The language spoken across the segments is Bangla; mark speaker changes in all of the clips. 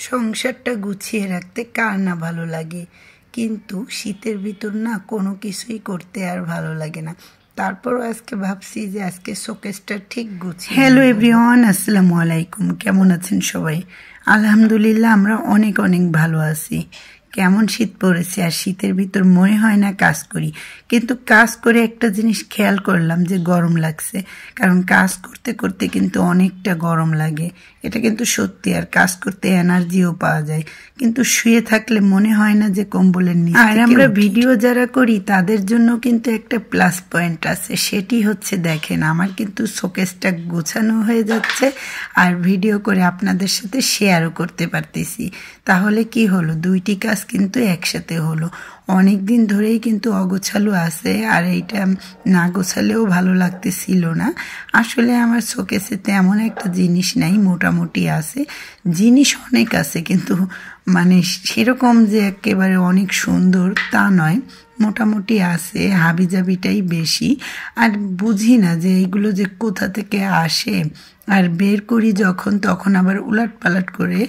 Speaker 1: সংসারটা গুছিয়ে রাখতে কার না ভালো লাগে, কিন্তু শীতের ভিতর না কোনো কিছুই করতে আর ভালো লাগে না। তারপরও আজকে ভাবছি যে আজকে শোকেসটা ঠিক গুছিয়ে। হ্যালো এভরিওয়ান, আসসালামু আলাইকুম। কেমন আছেন সবাই? আলহামদুলিল্লাহ, আমরা অনেক অনেক ভালো আছি। কেমন শীত পড়েছে, আর শীতের ভিতর মনে হয় না কাজ করি, কিন্তু কাজ করে একটা জিনিস খেয়াল করলাম যে গরম লাগছে। কারণ কাজ করতে করতে কিন্তু অনেকটা গরম লাগে, এটা কিন্তু সত্যি। আর কাজ করতে এনার্জিও পাওয়া যায়, কিন্তু শুয়ে থাকলে মনে হয় না যে কম্বলের নিচে। আর আমরা ভিডিও যারা করি তাদের জন্য কিন্তু একটা প্লাস পয়েন্ট আছে, সেটি হচ্ছে দেখেন আমার কিন্তু শোকেসটা গোছানো হয়ে যাচ্ছে, আর ভিডিও করে আপনাদের সাথে শেয়ারও করতে পারতেছি। তাহলে কি হলো, দুইটি কাজ কিন্তু একসাথে হলো। অনেক দিন ধরেই কিন্তু অগোছালো আছে, আর এইটা না গোছালেও ভালো লাগতেছিল না। আসলে আমার শোকেসে তেমন একটা জিনিস নাই, মোটামুটি আছে। জিনিস অনেক আছে, কিন্তু মানে সেরকম যে একেবারে অনেক সুন্দর তা নয়, মোটামুটি আছে। হাবিজাবিটাই বেশি, আর বুঝি না যে এইগুলো যে কোথা থেকে আসে। আর বের করি যখন, তখন আবার উলাট পালাট করে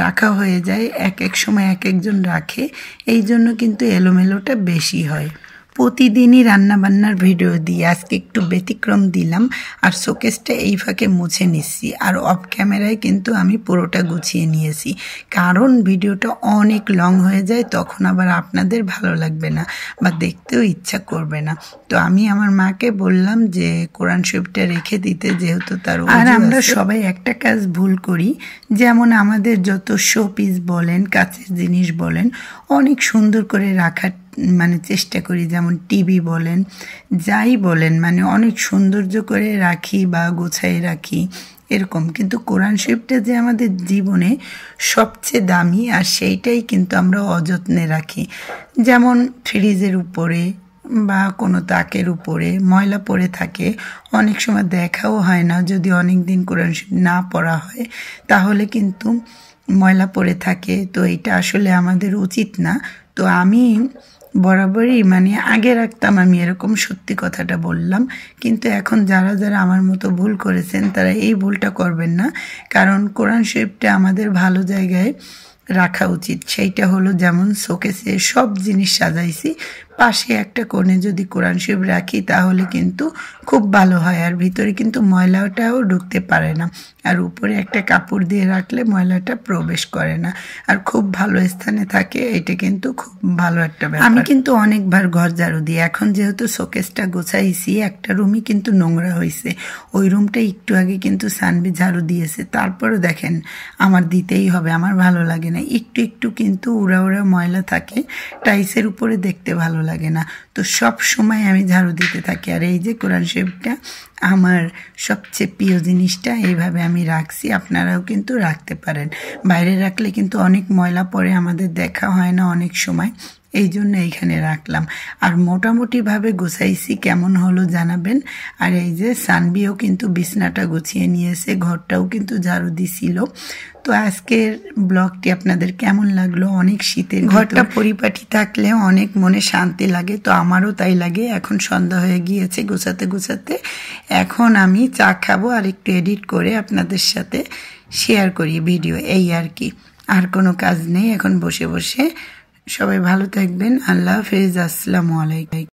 Speaker 1: রাখা হয়ে যায়, এক এক সময় এক একজন রাখে, এই জন্য কিন্তু এলোমেলোটা বেশি হয়। প্রতিদিনই রান্নাবান্নার ভিডিও দিই, আজকে একটু ব্যতিক্রম দিলাম। আর শোকেসটা এই ফাঁকে মুছে নিচ্ছি, আর অফ ক্যামেরায় কিন্তু আমি পুরোটা গুছিয়ে নিয়েছি, কারণ ভিডিওটা অনেক লং হয়ে যায়, তখন আবার আপনাদের ভালো লাগবে না বা দেখতেও ইচ্ছা করবে না। তো আমি আমার মাকে বললাম যে কোরআন শরীফটা রেখে দিতে, যেহেতু তার। আর আমরা সবাই একটা কাজ ভুল করি, যেমন আমাদের যত শো পিস বলেন, কাচের জিনিস বলেন, অনেক সুন্দর করে রাখার মানে চেষ্টা করি। যেমন টিভি বলেন, যাই বলেন, মানে অনেক সৌন্দর্য করে রাখি বা গোছায় রাখি এরকম। কিন্তু কোরআন শরীফটা যে আমাদের জীবনে সবচেয়ে দামি, আর সেইটাই কিন্তু আমরা অযত্নে রাখি। যেমন ফ্রিজের উপরে বা কোনো তাকের উপরে ময়লা পড়ে থাকে, অনেক সময় দেখাও হয় না। যদি অনেক দিন কোরআন শরীফ না পড়া হয় তাহলে কিন্তু ময়লা পড়ে থাকে, তো এটা আসলে আমাদের উচিত না। তো আমি বরাবরই মানে আগে রাখতাম, আমি এরকম সত্যি কথাটা বললাম। কিন্তু এখন যারা যারা আমার মতো ভুল করেছেন তারা এই ভুলটা করবেন না, কারণ কোরআন শরীফটা আমাদের ভালো জায়গায় রাখা উচিত। সেইটা হলো, যেমন শোকেসে সব জিনিস সাজাইছি, পাশে একটা কোণে যদি কোরআন শরীফ রাখি তাহলে কিন্তু খুব ভালো হয়, আর ভিতরে কিন্তু ময়লাটাও ঢুকতে পারে না। আর উপরে একটা কাপড় দিয়ে রাখলে ময়লাটা প্রবেশ করে না, আর খুব ভালো স্থানে থাকে। এটা কিন্তু খুব ভালো একটা ব্যাপার। আমি কিন্তু অনেকবার ঘর ঝাড়ু দিই। এখন যেহেতু শোকেসটা গোছাইছি, একটা রুমই কিন্তু নোংরা হয়েছে, ওই রুমটা একটু আগে কিন্তু সানবি ঝাড়ু দিয়েছে। তারপরও দেখেন আমার দিতেই হবে, আমার ভালো লাগে না। একটু একটু কিন্তু উড়া উড়া ময়লা থাকে, টাইসের উপরে দেখতে ভালো লাগে না। তো সব সময় আমি ঝাড়ু দিতে থাকি। আর এই যে কোরআন শরীফটা আমার সবচেয়ে প্রিয় জিনিসটা, এইভাবে আমি রাখছি, আপনারাও কিন্তু রাখতে পারেন। বাইরে রাখলে কিন্তু অনেক ময়লা পড়ে, আমাদের দেখা হয় না অনেক সময়, এই জন্য এইখানে রাখলাম। আর মোটামুটিভাবে গোছাইছি, কেমন হলো জানাবেন। আর এই যে সানবিও কিন্তু বিছনাটা গুছিয়ে নিয়েছে, ঘরটাও কিন্তু ঝাড়ু দিছিল। তো আজকের ব্লগটি আপনাদের কেমন লাগলো? অনেক শীতের, ঘরটা পরিপাটি থাকলে অনেক মনে শান্তি লাগে, তো আমারও তাই লাগে। এখন সন্ধ্যা হয়ে গিয়েছে গোছাতে গোছাতে, এখন আমি চা খাবো আর একটু এডিট করে আপনাদের সাথে শেয়ার করি ভিডিও, এই আর কি। আর কোনো কাজ নেই এখন, বসে বসে। সবাই ভালো থাকবেন, আল্লাহ হাফেজ, আসসালামু আলাইকুম।